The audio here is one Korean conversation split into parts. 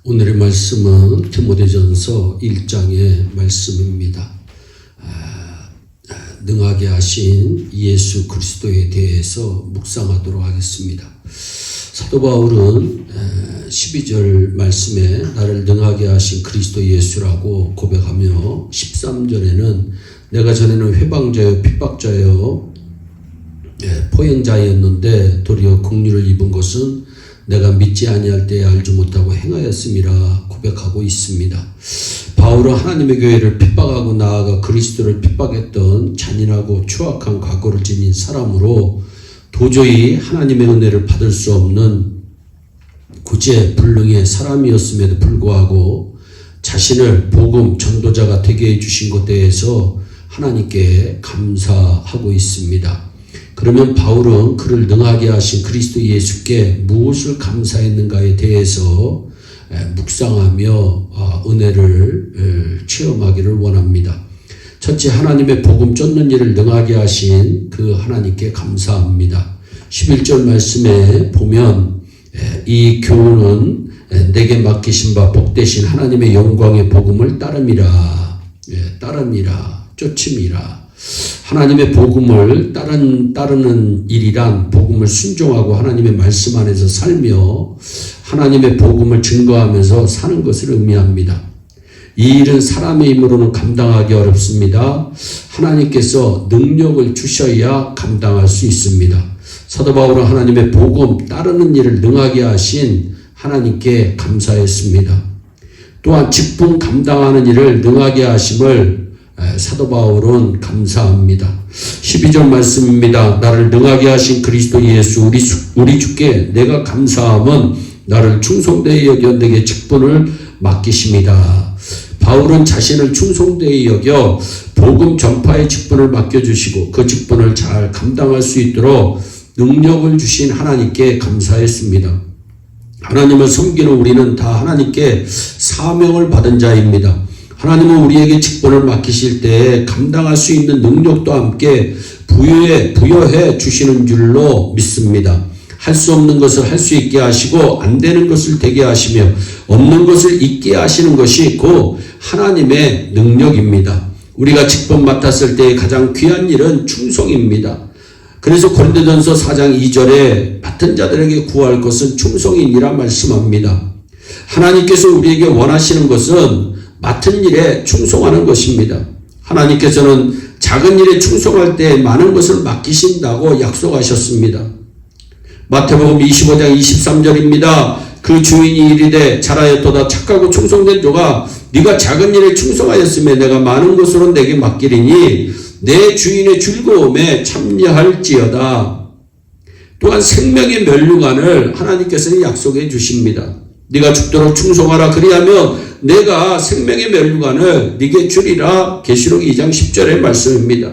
오늘의 말씀은 디모데전서 1장의 말씀입니다. 능하게 하신 예수 그리스도에 대해서 묵상하도록 하겠습니다. 사도 바울은 12절 말씀에 나를 능하게 하신 그리스도 예수라고 고백하며 13절에는 내가 전에는 회방자요 핍박자요 포행자였는데 도리어 긍휼을 입은 것은 내가 믿지 아니할 때에 알지 못하고 행하였음이라 고백하고 있습니다. 바울은 하나님의 교회를 핍박하고 나아가 그리스도를 핍박했던 잔인하고 추악한 과거를 지닌 사람으로 도저히 하나님의 은혜를 받을 수 없는 구제불능의 사람이었음에도 불구하고 자신을 복음 전도자가 되게 해주신 것에 대해서 하나님께 감사하고 있습니다. 그러면 바울은 그를 능하게 하신 그리스도 예수께 무엇을 감사했는가에 대해서 묵상하며 은혜를 체험하기를 원합니다. 첫째, 하나님의 복음 쫓는 일을 능하게 하신 그 하나님께 감사합니다. 11절 말씀에 보면 이 교훈은 내게 맡기신 바 복되신 하나님의 영광의 복음을 따름이라 쫓음이라. 하나님의 복음을 따르는 일이란 복음을 순종하고 하나님의 말씀 안에서 살며 하나님의 복음을 증거하면서 사는 것을 의미합니다. 이 일은 사람의 힘으로는 감당하기 어렵습니다. 하나님께서 능력을 주셔야 감당할 수 있습니다. 사도 바울은 하나님의 복음 따르는 일을 능하게 하신 하나님께 감사했습니다. 또한 직분 감당하는 일을 능하게 하심을 사도 바울은 감사합니다. 12절 말씀입니다. 나를 능하게 하신 그리스도 예수 우리 주께 내가 감사함은 나를 충성되이 여겨 내게 직분을 맡기십니다. 바울은 자신을 충성되이 여겨 복음 전파의 직분을 맡겨주시고 그 직분을 잘 감당할 수 있도록 능력을 주신 하나님께 감사했습니다. 하나님을 섬기는 우리는 다 하나님께 사명을 받은 자입니다. 하나님은 우리에게 직분을 맡기실 때 감당할 수 있는 능력도 함께 부여해 주시는 줄로 믿습니다. 할 수 없는 것을 할 수 있게 하시고 안 되는 것을 되게 하시며 없는 것을 있게 하시는 것이 곧 하나님의 능력입니다. 우리가 직분 맡았을 때 가장 귀한 일은 충성입니다. 그래서 고린도전서 4장 2절에 맡은 자들에게 구할 것은 충성이니라 말씀합니다. 하나님께서 우리에게 원하시는 것은 맡은 일에 충성하는 것입니다. 하나님께서는 작은 일에 충성할 때 많은 것을 맡기신다고 약속하셨습니다. 마태복음 25장 23절입니다. 그 주인이 이르되 잘하였도다 착하고 충성된 조가 네가 작은 일에 충성하였으며 내가 많은 것으로 내게 맡기리니 내 주인의 즐거움에 참여할지어다. 또한 생명의 면류관을 하나님께서는 약속해 주십니다. 네가 죽도록 충성하라 그리하면 내가 생명의 면류관을 네게 주리라. 계시록 2장 10절의 말씀입니다.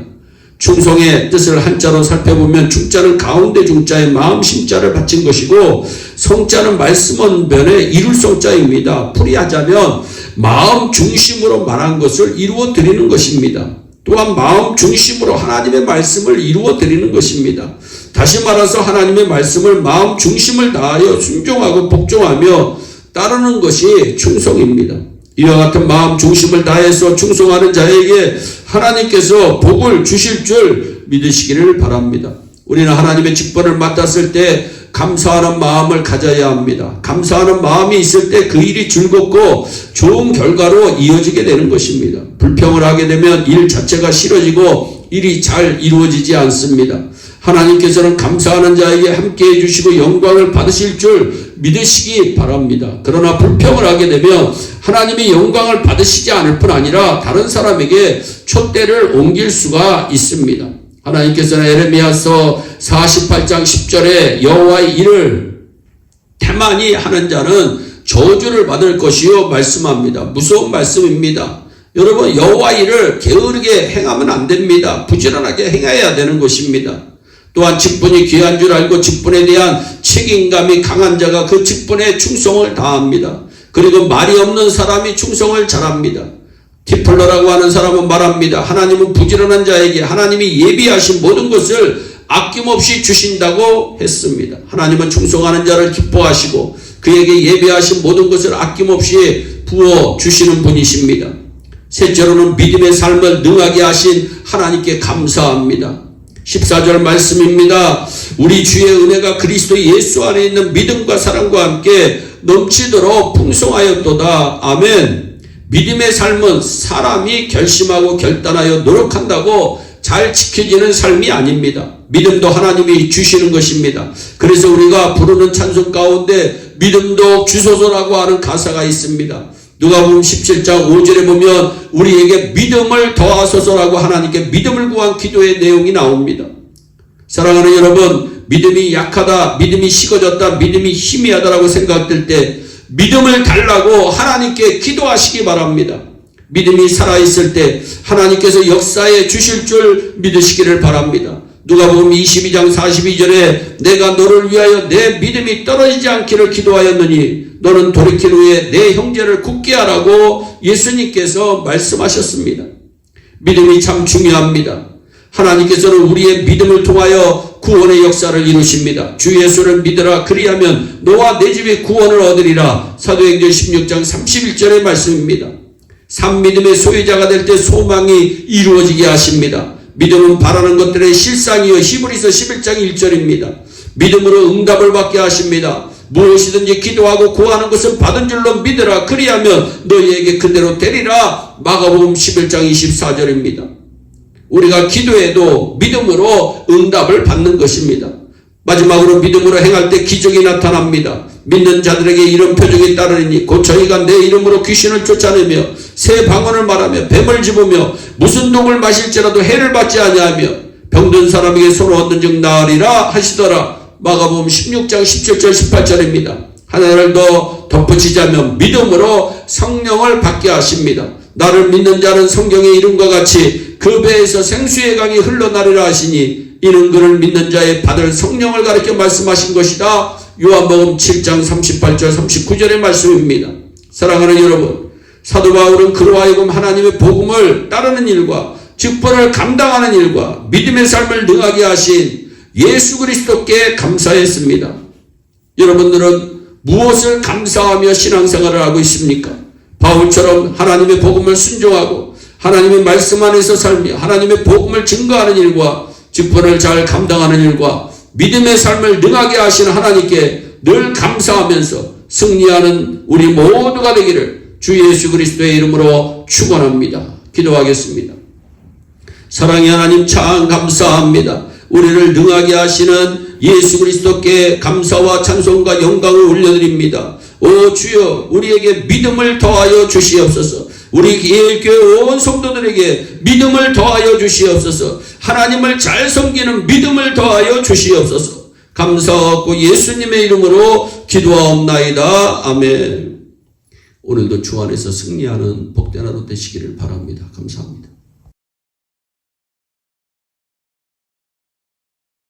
충성의 뜻을 한자로 살펴보면 충자는 가운데 중자에 마음 심자를 바친 것이고 성자는 말씀 언변의 이룰 성자입니다. 풀이하자면 마음 중심으로 말한 것을 이루어 드리는 것입니다. 또한 마음 중심으로 하나님의 말씀을 이루어 드리는 것입니다. 다시 말해서 하나님의 말씀을 마음 중심을 다하여 순종하고 복종하며 따르는 것이 충성입니다. 이와 같은 마음 중심을 다해서 충성하는 자에게 하나님께서 복을 주실 줄 믿으시기를 바랍니다. 우리는 하나님의 직분을 맡았을 때 감사하는 마음을 가져야 합니다. 감사하는 마음이 있을 때 그 일이 즐겁고 좋은 결과로 이어지게 되는 것입니다. 불평을 하게 되면 일 자체가 싫어지고 일이 잘 이루어지지 않습니다. 하나님께서는 감사하는 자에게 함께 해주시고 영광을 받으실 줄 믿으시기 바랍니다. 그러나 불평을 하게 되면 하나님이 영광을 받으시지 않을 뿐 아니라 다른 사람에게 촛대를 옮길 수가 있습니다. 하나님께서는 에레미야서 48장 10절에 여호와의 일을 태만히 하는 자는 저주를 받을 것이요 말씀합니다. 무서운 말씀입니다. 여러분, 여호와의 일을 게으르게 행하면 안 됩니다. 부지런하게 행해야 되는 것입니다. 또한 직분이 귀한 줄 알고 직분에 대한 책임감이 강한 자가 그 직분에 충성을 다합니다. 그리고 말이 없는 사람이 충성을 잘합니다. 디플러라고 하는 사람은 말합니다. 하나님은 부지런한 자에게 하나님이 예비하신 모든 것을 아낌없이 주신다고 했습니다. 하나님은 충성하는 자를 기뻐하시고 그에게 예배하신 모든 것을 아낌없이 부어주시는 분이십니다. 셋째로는 믿음의 삶을 능하게 하신 하나님께 감사합니다. 14절 말씀입니다. 우리 주의 은혜가 그리스도 예수 안에 있는 믿음과 사랑과 함께 넘치도록 풍성하였도다. 아멘. 믿음의 삶은 사람이 결심하고 결단하여 노력한다고 잘 지켜지는 삶이 아닙니다. 믿음도 하나님이 주시는 것입니다. 그래서 우리가 부르는 찬송 가운데 믿음도 주소서라고 하는 가사가 있습니다. 누가복음 17장 5절에 보면 우리에게 믿음을 더하소서라고 하나님께 믿음을 구한 기도의 내용이 나옵니다. 사랑하는 여러분, 믿음이 약하다, 믿음이 식어졌다, 믿음이 희미하다라고 생각될 때 믿음을 달라고 하나님께 기도하시기 바랍니다. 믿음이 살아있을 때 하나님께서 역사해 주실 줄 믿으시기를 바랍니다. 누가복음 22장 42절에 내가 너를 위하여 내 믿음이 떨어지지 않기를 기도하였느니 너는 돌이킨 후에 내 형제를 굳게 하라고 예수님께서 말씀하셨습니다. 믿음이 참 중요합니다. 하나님께서는 우리의 믿음을 통하여 구원의 역사를 이루십니다. 주 예수를 믿으라 그리하면 너와 내 집이 구원을 얻으리라. 사도행전 16장 31절의 말씀입니다. 삼믿음의 소유자가 될 때 소망이 이루어지게 하십니다. 믿음은 바라는 것들의 실상이요 히브리서 11장 1절입니다. 믿음으로 응답을 받게 하십니다. 무엇이든지 기도하고 구하는 것은 받은 줄로 믿으라 그리하면 너희에게 그대로 되리라. 마가복음 11장 24절입니다. 우리가 기도해도 믿음으로 응답을 받는 것입니다. 마지막으로 믿음으로 행할 때 기적이 나타납니다. 믿는 자들에게 이런 표적이 따르니 곧 저희가 내 이름으로 귀신을 쫓아내며 새 방언을 말하며 뱀을 집으며 무슨 독을 마실지라도 해를 받지 아니하며 병든 사람에게 손을 얻는 즉 나으리라 하시더라. 마가복음 16장 17절 18절입니다. 하나를 더 덧붙이자면 믿음으로 성령을 받게 하십니다. 나를 믿는 자는 성경의 이름과 같이 그 배에서 생수의 강이 흘러나리라 하시니 이는 그를 믿는 자의 받을 성령을 가리켜 말씀하신 것이다. 요한복음 7장 38절 39절의 말씀입니다. 사랑하는 여러분, 사도 바울은 그로 하여금 하나님의 복음을 따르는 일과 직분을 감당하는 일과 믿음의 삶을 능하게 하신 예수 그리스도께 감사했습니다. 여러분들은 무엇을 감사하며 신앙생활을 하고 있습니까? 바울처럼 하나님의 복음을 순종하고 하나님의 말씀 안에서 살며 하나님의 복음을 증거하는 일과 직분을 잘 감당하는 일과 믿음의 삶을 능하게 하시는 하나님께 늘 감사하면서 승리하는 우리 모두가 되기를 주 예수 그리스도의 이름으로 축원합니다. 기도하겠습니다. 사랑의 하나님 참 감사합니다. 우리를 능하게 하시는 예수 그리스도께 감사와 찬송과 영광을 올려드립니다. 오 주여, 우리에게 믿음을 더하여 주시옵소서. 우리 예일교회 온 성도들에게 믿음을 더하여 주시옵소서. 하나님을 잘 섬기는 믿음을 더하여 주시옵소서. 감사하고 예수님의 이름으로 기도하옵나이다. 아멘. 오늘도 주 안에서 승리하는 복된 하루 되시기를 바랍니다. 감사합니다.